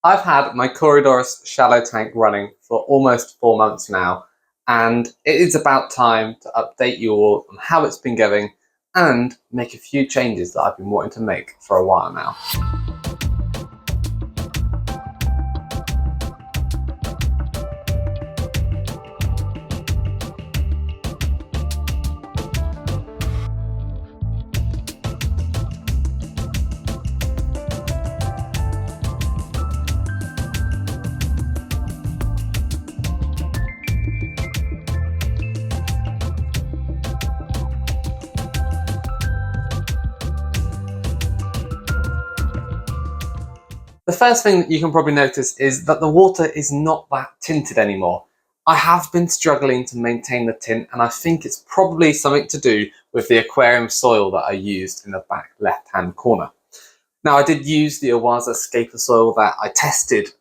I've had my Corydoras shallow tank running for almost 4 months now, and it is about time to update you all on how it's been going and make a few changes that I've been wanting to make for a while now. The first thing that you can probably notice is that the water is not that tinted anymore. I have been struggling to maintain the tint, and I think it's probably something to do with the aquarium soil that I used in the back left-hand corner. Now, I did use the Awaza Scaper soil that I tested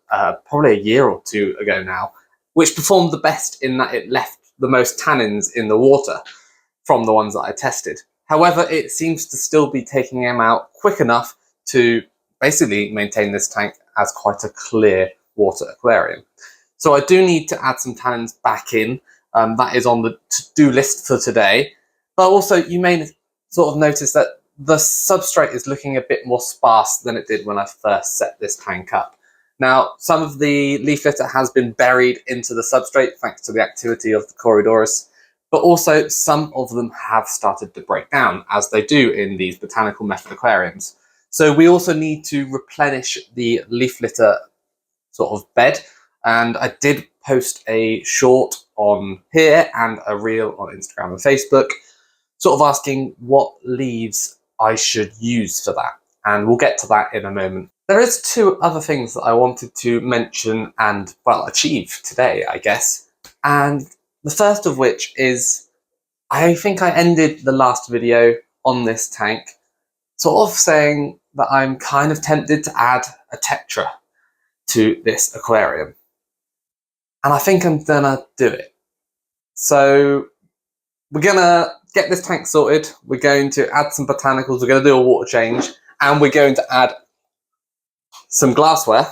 probably a year or two ago now, which performed the best in that it left the most tannins in the water from the ones that I tested. However, it seems to still be taking them out quick enough to basically maintain this tank as quite a clear water aquarium. So I do need to add some tannins back in. That is on the to-do list for today. But also you may sort of notice that the substrate is looking a bit more sparse than it did when I first set this tank up. Now, some of the leaf litter has been buried into the substrate thanks to the activity of the Corydoras, but also some of them have started to break down, as they do in these botanical method aquariums. So we also need to replenish the leaf litter sort of bed, and I did post a short on here and a reel on Instagram and Facebook, sort of asking what leaves I should use for that, and we'll get to that in a moment. There is two other things that I wanted to mention and, well, achieve today, I guess, and the first of which is, I think I ended the last video on this tank sort of saying that I'm kind of tempted to add a tetra to this aquarium. And I think I'm gonna do it. So we're gonna get this tank sorted. We're going to add some botanicals. We're gonna do a water change, and we're going to add some glassware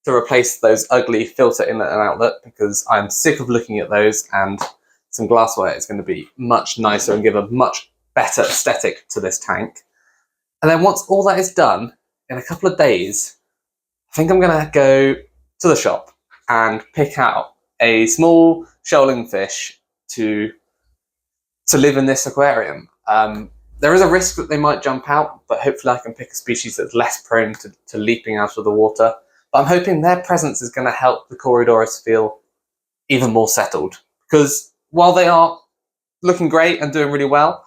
to replace those ugly filter inlet and outlet, because I'm sick of looking at those, and some glassware is going to be much nicer and give a much better aesthetic to this tank. And then once all that is done, in a couple of days, I think I'm going to go to the shop and pick out a small shoaling fish to live in this aquarium. There is a risk that they might jump out, but hopefully I can pick a species that's less prone to leaping out of the water. But I'm hoping their presence is going to help the Corydoras feel even more settled. Because while they are looking great and doing really well,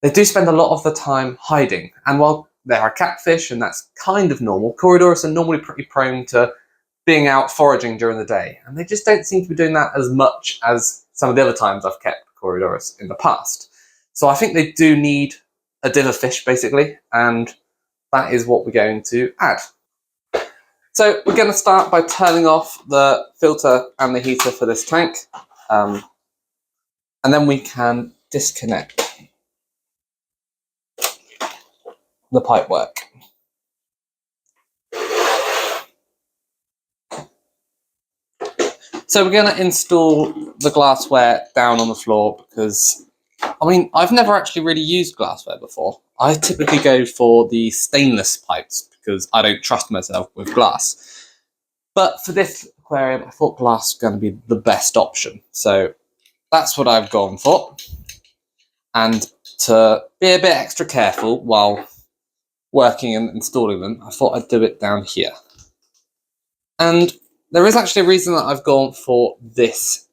they do spend a lot of the time hiding. And while they are catfish, and that's kind of normal, Corydoras are normally pretty prone to being out foraging during the day. And they just don't seem to be doing that as much as some of the other times I've kept Corydoras in the past. So I think they do need a div of fish, basically, and that is what we're going to add. So we're going to start by turning off the filter and the heater for this tank, and then we can disconnect the pipework. So we're going to install the glassware down on the floor because, I mean, I've never actually really used glassware before. I typically go for the stainless pipes because I don't trust myself with glass. But for this aquarium, I thought glass was going to be the best option. So that's what I've gone for. And to be a bit extra careful while working and installing them, I thought I'd do it down here. And there is actually a reason that I've gone for this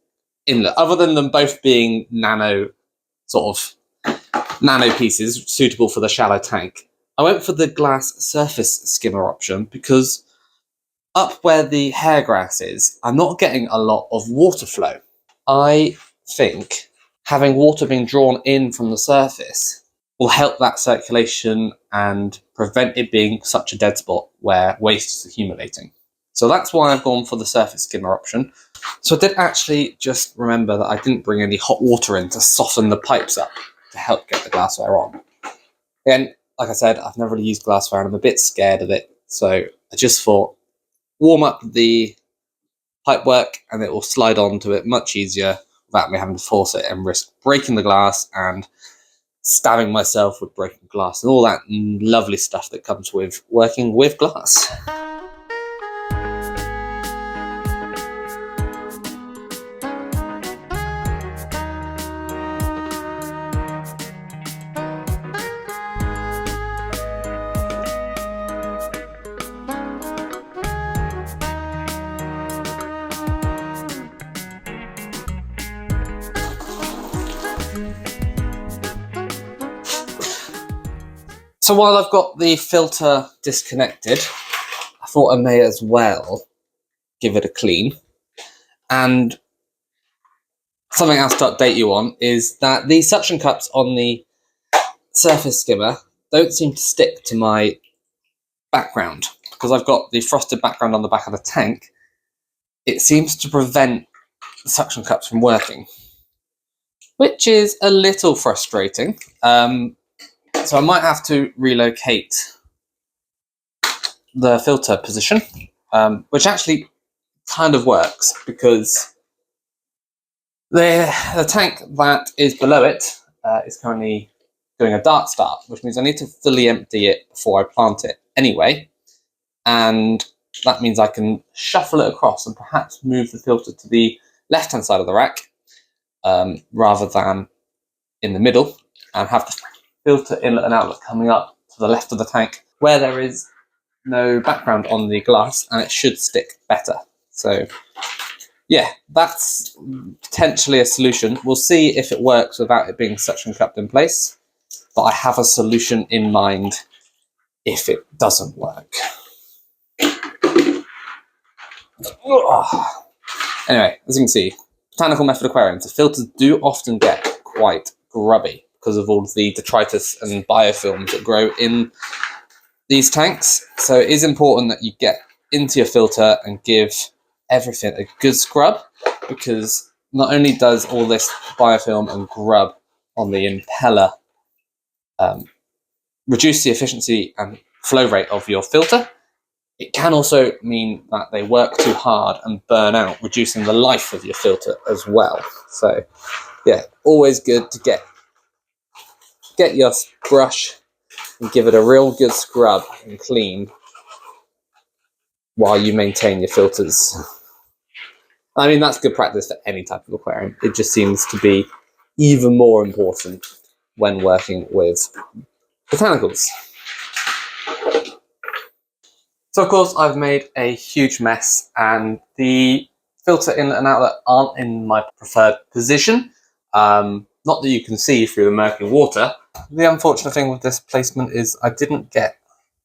inlet, other than them both being nano pieces suitable for the shallow tank. I went for the glass surface skimmer option because up where the hair grass is, I'm not getting a lot of water flow. I think having water being drawn in from the surface will help that circulation and prevent it being such a dead spot where waste is accumulating. So that's why I've gone for the surface skimmer option. So I did actually just remember that I didn't bring any hot water in to soften the pipes up to help get the glassware on. Again, like I said, I've never really used glassware and I'm a bit scared of it. So I just thought warm up the pipework and it will slide onto it much easier without me having to force it and risk breaking the glass and stabbing myself with broken glass and all that lovely stuff that comes with working with glass. So while I've got the filter disconnected, I thought I may as well give it a clean. And something else to update you on is that the suction cups on the surface skimmer don't seem to stick to my background. Because I've got the frosted background on the back of the tank, it seems to prevent the suction cups from working, which is a little frustrating. So I might have to relocate the filter position, which actually kind of works because the tank that is below it is currently doing a dark start, which means I need to fully empty it before I plant it anyway. And that means I can shuffle it across and perhaps move the filter to the left-hand side of the rack rather than in the middle, and have the filter inlet and outlet coming up to the left of the tank where there is no background on the glass, and it should stick better. So yeah, that's potentially a solution. We'll see if it works without it being suction cupped in place, but I have a solution in mind if it doesn't work. Anyway, as you can see, botanical method aquariums, the filters do often get quite grubby because of all the detritus and biofilms that grow in these tanks. So it is important that you get into your filter and give everything a good scrub, because not only does all this biofilm and grub on the impeller reduce the efficiency and flow rate of your filter, it can also mean that they work too hard and burn out, reducing the life of your filter as well. So yeah, always good to get your brush and give it a real good scrub and clean while you maintain your filters. I mean, that's good practice for any type of aquarium. It just seems to be even more important when working with botanicals. So of course I've made a huge mess, and the filter inlet and outlet aren't in my preferred position. Not that you can see through the murky water. The unfortunate thing with this placement is I didn't get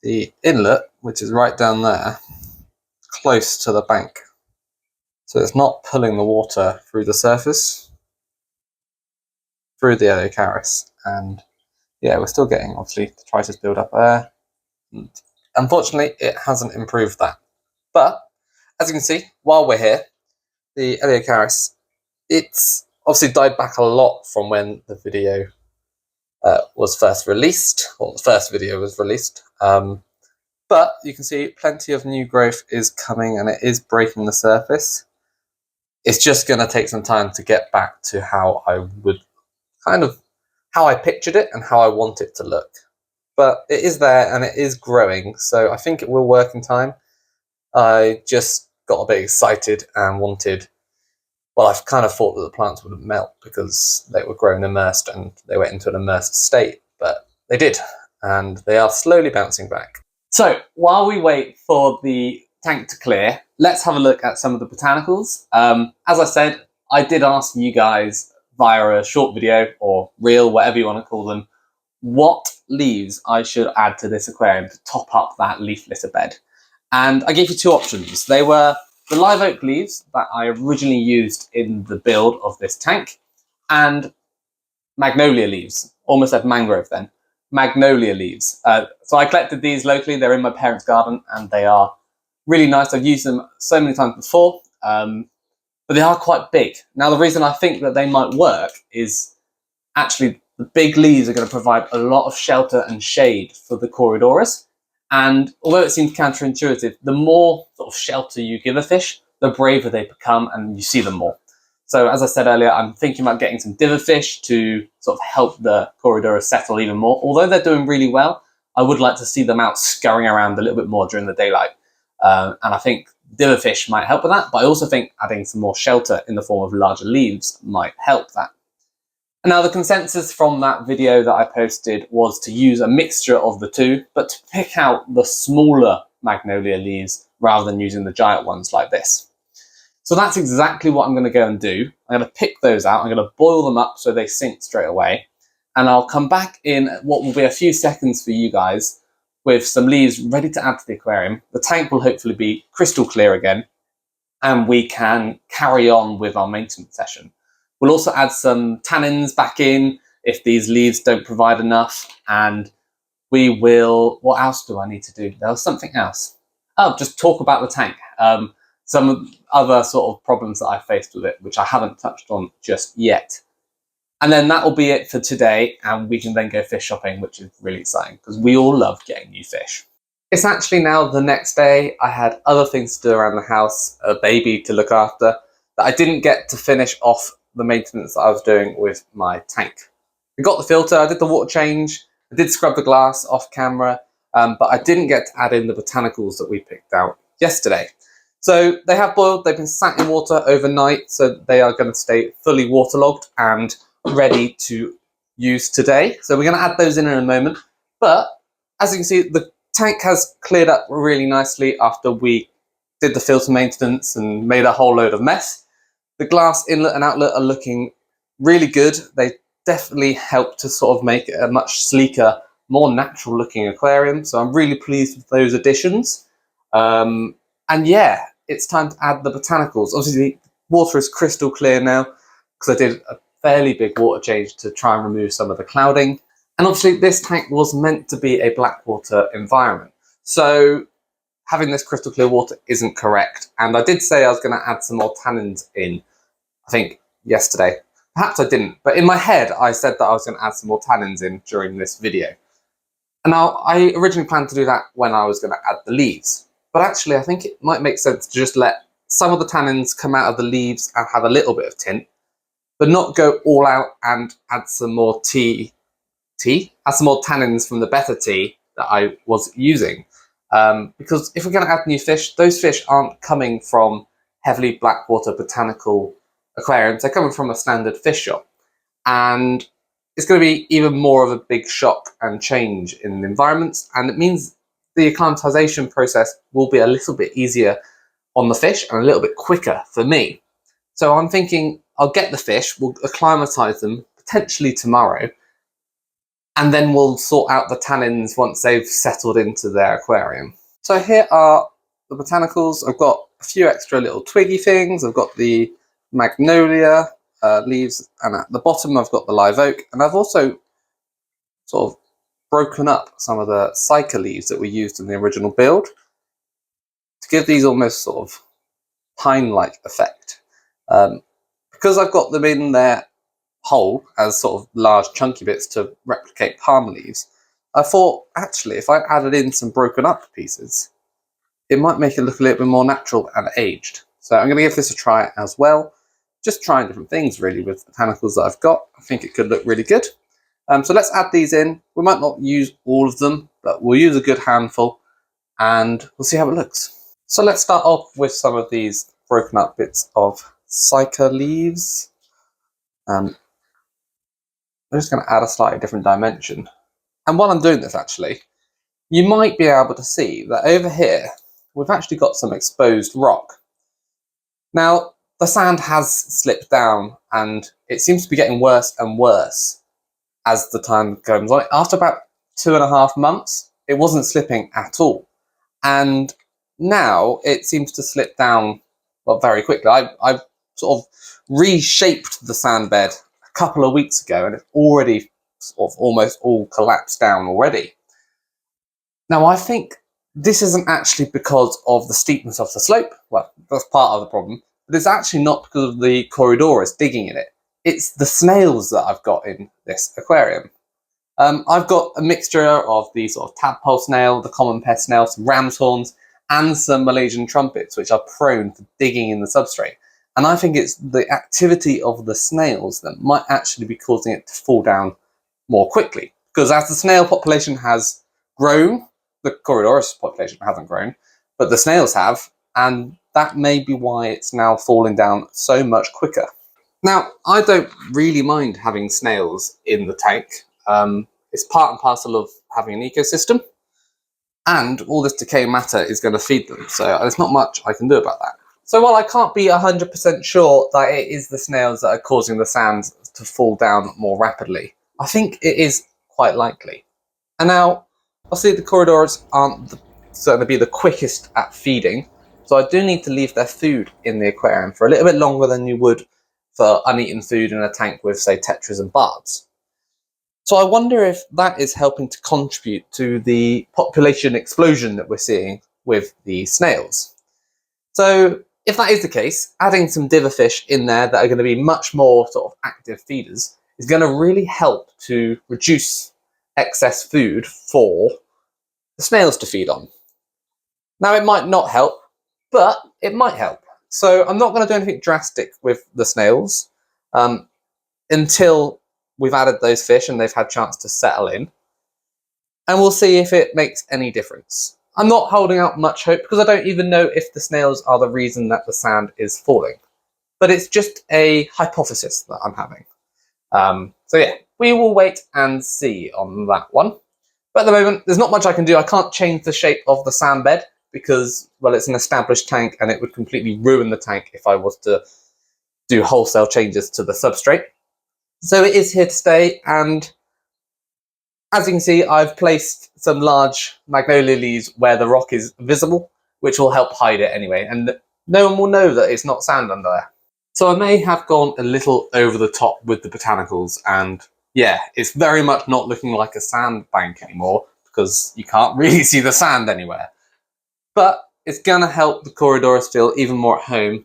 the inlet, which is right down there, close to the bank. So it's not pulling the water through the surface, through the Aquarius. And yeah, we're still getting obviously detritus build up there. And unfortunately, it hasn't improved that. But as you can see, while we're here, the Aquarius, it's obviously died back a lot from when the video was first released, or the first video was released. But you can see plenty of new growth is coming, and it is breaking the surface. It's just going to take some time to get back to how I would how I pictured it and how I want it to look. But it is there and it is growing, so I think it will work in time. I just got a bit excited and wanted, well, I've kind of thought that the plants wouldn't melt because they were grown immersed and they went into an immersed state, but they did, and they are slowly bouncing back. So while we wait for the tank to clear, let's have a look at some of the botanicals. As I said, I did ask you guys via a short video or reel, whatever you want to call them, what leaves I should add to this aquarium to top up that leaf litter bed. And I gave you two options. They were the live oak leaves that I originally used in the build of this tank, and magnolia leaves. Almost said mangrove then. Magnolia leaves. So I collected these locally. They're in my parents' garden and they are really nice. I've used them so many times before, but they are quite big. Now, the reason I think that they might work is actually the big leaves are going to provide a lot of shelter and shade for the Corydoras, And although it seems counterintuitive, the more sort of shelter you give a fish, the braver they become and you see them more. So as I said earlier, I'm thinking about getting some diver fish to sort of help the Corydoras settle even more. Although they're doing really well, I would like to see them out scurrying around a little bit more during the daylight. And I think diver fish might help with that, but I also think adding some more shelter in the form of larger leaves might help that. And now the consensus from that video that I posted was to use a mixture of the two, but to pick out the smaller magnolia leaves rather than using the giant ones like this. So that's exactly what I'm going to go and do. I'm going to pick those out, I'm going to boil them up so they sink straight away, and I'll come back in what will be a few seconds for you guys with some leaves ready to add to the aquarium. The tank will hopefully be crystal clear again, and we can carry on with our maintenance session. We'll also add some tannins back in if these leaves don't provide enough, and we will... What else do I need to do? There was something else. Oh, just talk about the tank. Some other sort of problems that I faced with it, which I haven't touched on just yet. And then that will be it for today, and we can then go fish shopping, which is really exciting because we all love getting new fish. It's actually now the next day. I had other things to do around the house, a baby to look after, that I didn't get to finish off the maintenance that I was doing with my tank. I got the filter, I did the water change, I did scrub the glass off camera, but I didn't get to add in the botanicals that we picked out yesterday. So they have boiled, they've been sat in water overnight, so they are going to stay fully waterlogged and ready to use today. So we're going to add those in a moment. But as you can see, the tank has cleared up really nicely after we did the filter maintenance and made a whole load of mess. The glass inlet and outlet are looking really good. They definitely help to sort of make it a much sleeker, more natural looking aquarium. So I'm really pleased with those additions. And yeah, it's time to add the botanicals. Obviously, the water is crystal clear now because I did a fairly big water change to try and remove some of the clouding. And obviously, this tank was meant to be a blackwater environment. So having this crystal clear water isn't correct. And I did say I was going to add some more tannins in, I think, yesterday. Perhaps I didn't, but in my head, I said that I was going to add some more tannins in during this video. And now, I originally planned to do that when I was going to add the leaves. But actually, I think it might make sense to just let some of the tannins come out of the leaves and have a little bit of tint, but not go all out and add some more add some more tannins from the better tea that I was using. Because if we're going to add new fish, those fish aren't coming from heavily blackwater botanical aquariums, they're coming from a standard fish shop. And it's going to be even more of a big shock and change in the environments, and it means the acclimatization process will be a little bit easier on the fish and a little bit quicker for me. So I'm thinking I'll get the fish, we'll acclimatize them potentially tomorrow, and then we'll sort out the tannins once they've settled into their aquarium. So here are the botanicals. I've got a few extra little twiggy things. I've got the magnolia leaves, and at the bottom I've got the live oak, and I've also sort of broken up some of the cyca leaves that were used in the original build to give these almost sort of pine-like effect. Because I've got them in their whole as sort of large chunky bits to replicate palm leaves, I thought actually if I added in some broken up pieces, it might make it look a little bit more natural and aged. So I'm going to give this a try as well. Just trying different things really with botanicals that I've got. I think it could look really good. So let's add these in. We might not use all of them, but we'll use a good handful and we'll see how it looks. So let's start off with some of these broken up bits of cyca leaves. I'm just going to add a slightly different dimension. And while I'm doing this actually, you might be able to see that over here, we've actually got some exposed rock. Now, the sand has slipped down and it seems to be getting worse and worse as the time goes on. After about 2.5 months, it wasn't slipping at all. And now it seems to slip down, well, very quickly. I've sort of reshaped the sand bed a couple of weeks ago and it's already sort of almost all collapsed down already. Now, I think this isn't actually because of the steepness of the slope. Well, that's part of the problem. But it's actually not because of the Corydoras digging in it. It's the snails that I've got in this aquarium. I've got a mixture of the sort of tadpole snail, the common pest snail, some ram's horns, and some Malaysian trumpets, which are prone to digging in the substrate. And I think it's the activity of the snails that might actually be causing it to fall down more quickly. Because as the snail population has grown, the Corydoras population hasn't grown, but the snails have, and that may be why it's now falling down so much quicker. Now, I don't really mind having snails in the tank. It's part and parcel of having an ecosystem, and all this decaying matter is going to feed them, so there's not much I can do about that. So while I can't be 100% sure that it is the snails that are causing the sand to fall down more rapidly, I think it is quite likely. And now, obviously the Corydoras aren't going to be the quickest at feeding, so I do need to leave their food in the aquarium for a little bit longer than you would for uneaten food in a tank with, say, tetras and barbs. So I wonder if that is helping to contribute to the population explosion that we're seeing with the snails. So if that is the case, adding some diverfish in there that are going to be much more sort of active feeders is going to really help to reduce excess food for the snails to feed on. Now, it might not help, but it might help. So I'm not going to do anything drastic with the snails until we've added those fish and they've had a chance to settle in. And we'll see if it makes any difference. I'm not holding out much hope because I don't even know if the snails are the reason that the sand is falling. But it's just a hypothesis that I'm having. So yeah, we will wait and see on that one. But at the moment, there's not much I can do. I can't change the shape of the sand bed because, well, it's an established tank and it would completely ruin the tank if I was to do wholesale changes to the substrate. So it is here to stay, and as you can see, I've placed some large magnolia leaves where the rock is visible, which will help hide it anyway, and no one will know that it's not sand under there. So I may have gone a little over the top with the botanicals, and yeah, it's very much not looking like a sand bank anymore because you can't really see the sand anywhere. But it's going to help the Corydoras feel even more at home,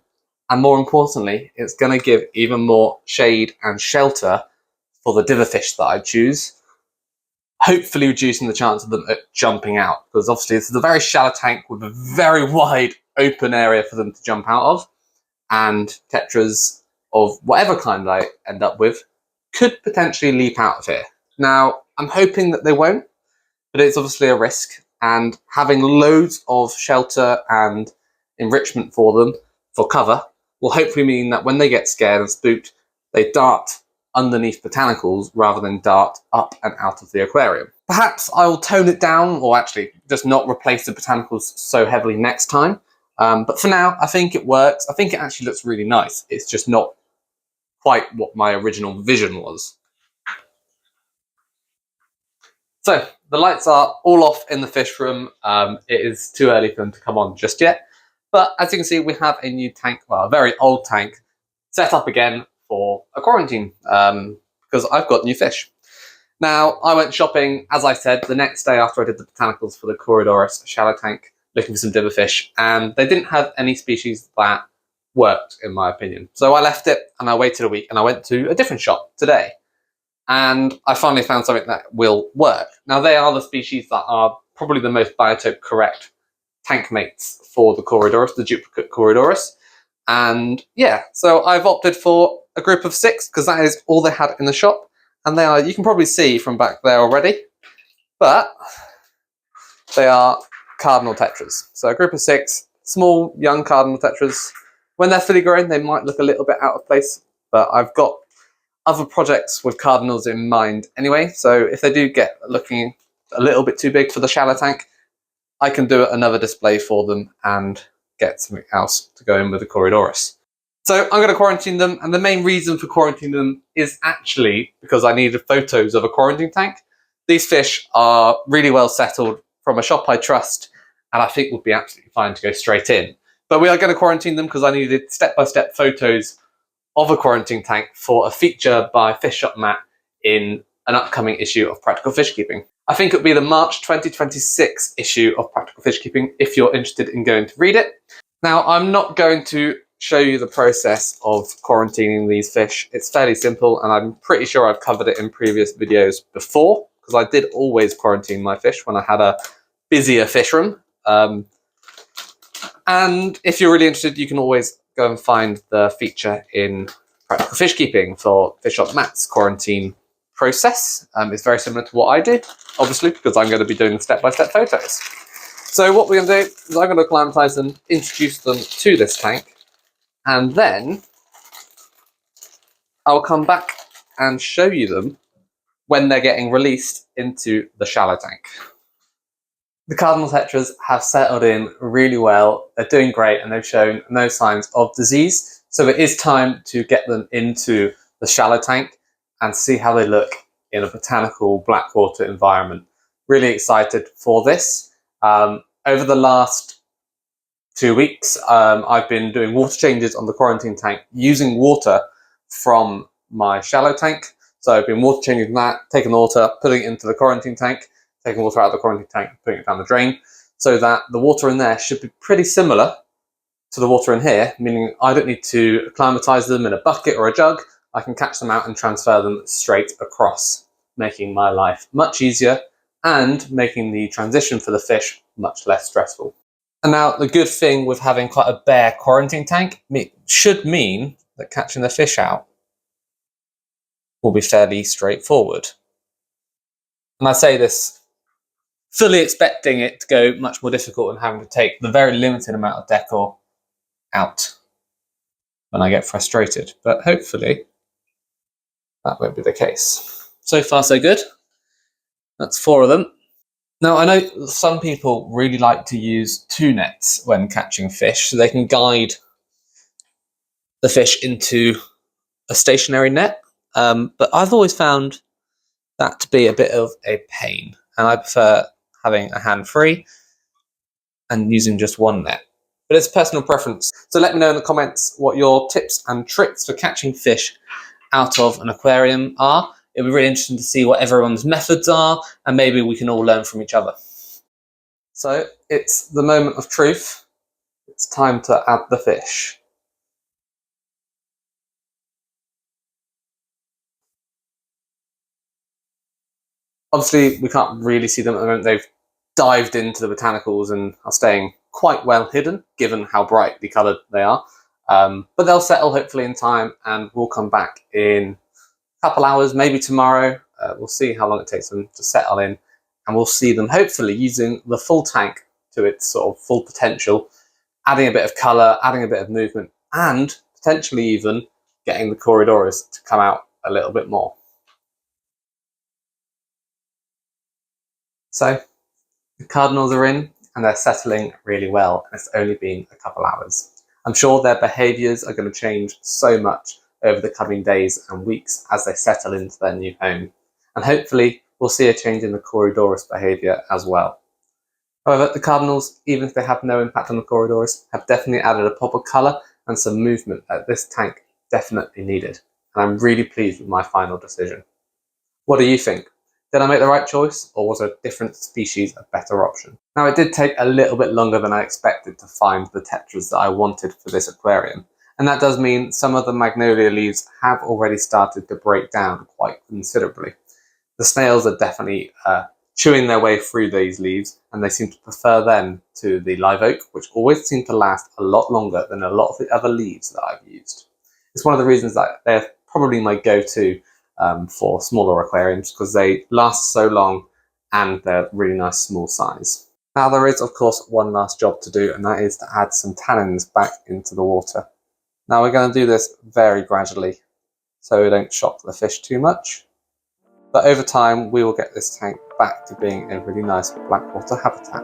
and more importantly, it's going to give even more shade and shelter for the diverfish that I choose, hopefully reducing the chance of them jumping out, because obviously this is a very shallow tank with a very wide open area for them to jump out of, and tetras of whatever kind I end up with could potentially leap out of here. Now, I'm hoping that they won't, but it's obviously a risk, and having loads of shelter and enrichment for them for cover will hopefully mean that when they get scared and spooked, they dart underneath botanicals rather than dart up and out of the aquarium. Perhaps I will tone it down, or actually just not replace the botanicals so heavily next time. But for now, I think it works. I think it actually looks really nice. It's just not quite what my original vision was. So the lights are all off in the fish room. It is too early for them to come on just yet. But as you can see, we have a new tank, well, a very old tank, set up again for a quarantine because I've got new fish. Now, I went shopping, as I said, the next day after I did the botanicals for the Corydoras shallow tank, looking for some diverfish, and they didn't have any species that worked, in my opinion. So I left it and I waited a week and I went to a different shop today. And I finally found something that will work. Now, they are the species that are probably the most biotope correct tank mates for the Corydoras, the duplicate Corydoras. And yeah, so I've opted for a group of 6 because that is all they had in the shop. And they are, you can probably see from back there already, but they are cardinal tetras. So a group of 6 small, young cardinal tetras. When they're fully grown, they might look a little bit out of place, but I've got other projects with cardinals in mind anyway. So if they do get looking a little bit too big for the shallow tank, I can do another display for them and get something else to go in with the Corydoras. So I'm going to quarantine them, and the main reason for quarantining them is actually because I needed photos of a quarantine tank. These fish are really well settled from a shop I trust, and I think would be absolutely fine to go straight in. But we are going to quarantine them because I needed step-by-step photos of a quarantine tank for a feature by Fish Shop Matt in an upcoming issue of Practical Fish Keeping. I think it'll be the March 2026 issue of Practical Fish Keeping if you're interested in going to read it. Now, I'm not going to show you the process of quarantining these fish. It's fairly simple, and I'm pretty sure I've covered it in previous videos before. because I did always quarantine my fish when I had a busier fish room. And if you're really interested, you can always go and find the feature in Practical Fish Keeping for Fish Shop Matt's quarantine process. It's very similar to what I did, obviously, because I'm going to be doing step-by-step photos. So what we're going to do is I'm going to acclimatise them, introduce them to this tank, and then I'll come back and show you them when they're getting released into the shallow tank. The cardinal tetras have settled in really well, they're doing great, and they've shown no signs of disease. So it is time to get them into the shallow tank and see how they look in a botanical blackwater environment. Really excited for this. Over the last 2 weeks, I've been doing water changes on the quarantine tank using water from my shallow tank. So I've been water changing that, taking the water, putting it into the quarantine tank, taking water out of the quarantine tank, putting it down the drain, so that the water in there should be pretty similar to the water in here, meaning I don't need to acclimatise them in a bucket or a jug. I can catch them out and transfer them straight across, making my life much easier and making the transition for the fish much less stressful. And now the good thing with having quite a bare quarantine tank should mean that catching the fish out will be fairly straightforward. And I say this fully expecting it to go much more difficult and having to take the very limited amount of decor out when I get frustrated. But hopefully that won't be the case. So far so good. That's 4 of them. Now I know some people really like to use 2 nets when catching fish, so they can guide the fish into a stationary net. But I've always found that to be a bit of a pain, and I prefer having a hand free and using just 1 net. But it's personal preference. So let me know in the comments what your tips and tricks for catching fish out of an aquarium are. It'll be really interesting to see what everyone's methods are, and maybe we can all learn from each other. So it's the moment of truth. It's time to add the fish. Obviously, we can't really see them at the moment. They've dived into the botanicals and are staying quite well hidden, given how brightly coloured they are. But they'll settle hopefully in time, and we'll come back in a couple hours, maybe tomorrow. We'll see how long it takes them to settle in, and we'll see them hopefully using the full tank to its sort of full potential, adding a bit of colour, adding a bit of movement, and potentially even getting the Corydoras to come out a little bit more. So the cardinals are in and they're settling really well, and it's only been a couple hours. I'm sure their behaviours are going to change so much over the coming days and weeks as they settle into their new home, and hopefully we'll see a change in the Corydoras behaviour as well. However, the cardinals, even if they have no impact on the Corydoras, have definitely added a pop of colour and some movement that this tank definitely needed, and I'm really pleased with my final decision. What do you think? Did I make the right choice, or was a different species a better option? Now, it did take a little bit longer than I expected to find the tetras that I wanted for this aquarium, and that does mean some of the magnolia leaves have already started to break down quite considerably. The snails are definitely chewing their way through these leaves, and they seem to prefer them to the live oak, which always seem to last a lot longer than a lot of the other leaves that I've used. It's one of the reasons that they're probably my go-to for smaller aquariums, because they last so long and they're really nice small size. Now there is of course one last job to do, and that is to add some tannins back into the water. Now we're going to do this very gradually so we don't shock the fish too much, but over time we will get this tank back to being a really nice blackwater habitat.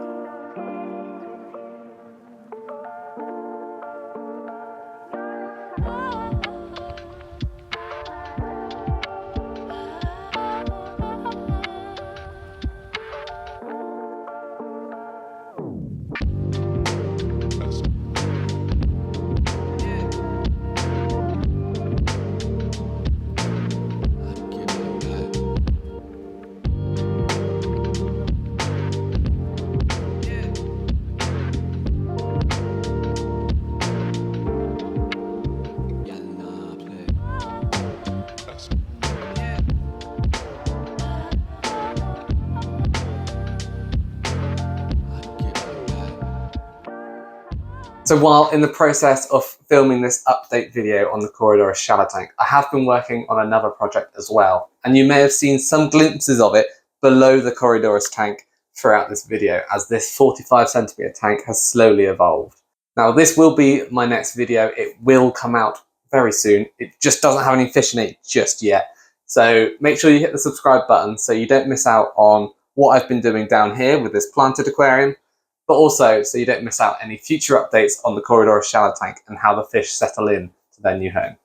So while in the process of filming this update video on the Corydoras shallow tank, I have been working on another project as well, and you may have seen some glimpses of it below the Corydoras tank throughout this video, as this 45cm tank has slowly evolved. Now this will be my next video. It will come out very soon. It just doesn't have any fish in it just yet. So make sure you hit the subscribe button so you don't miss out on what I've been doing down here with this planted aquarium, but also so you don't miss out any future updates on the Corydoras shallow tank and how the fish settle in to their new home.